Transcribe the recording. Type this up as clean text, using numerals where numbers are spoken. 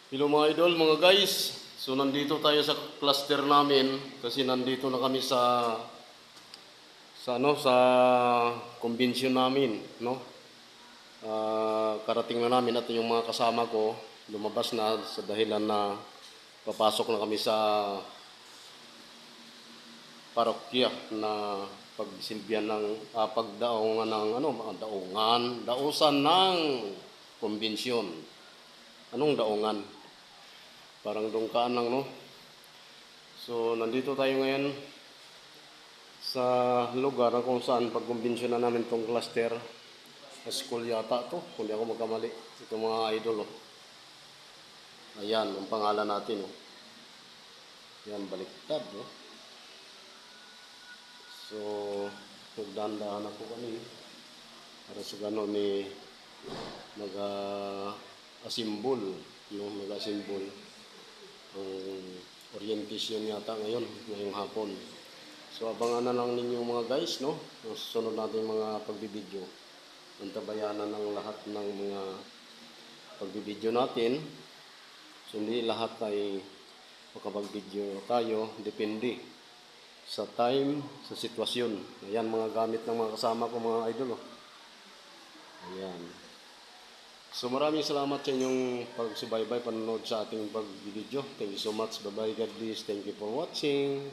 Hello mga idol, mga guys. So nandito tayo sa cluster namin kasi nandito na kami sa convention namin, no? Karating na namin at yung mga kasama ko lumabas na sa dahilan na papasok na kami sa parokya na pagsilbihan ng pagdaungan ng dausan ng convention. Anong daungan? Parang dungkaan lang, no? So, nandito tayo ngayon sa lugar na kung saan pagkumbensyon na namin tong cluster. Sa school yata to, kung di ako magkamali. Ito mga idol, oh. Ayan, ang pangalan natin, oh. Ayan, baliktad, no? So, nagdandahan ako kami. Para sa gano'n mag-asimbol, no? Mag-asimbol. Ang orientation yata ngayong hapon. So abangan na lang ninyo mga guys, no? Susunod natin mga pagbibideo. Antabayanan ng lahat ng mga pagbibideo natin. So hindi lahat ay makapag-video tayo, depende sa time, sa sitwasyon. Ayan mga gamit ng mga kasama ko mga idol, oh. Ayan. So maraming salamat sa inyong pagsubaybay, panonood sa ating pag-video. Thank you so much. Bye-bye. God bless. Thank you for watching.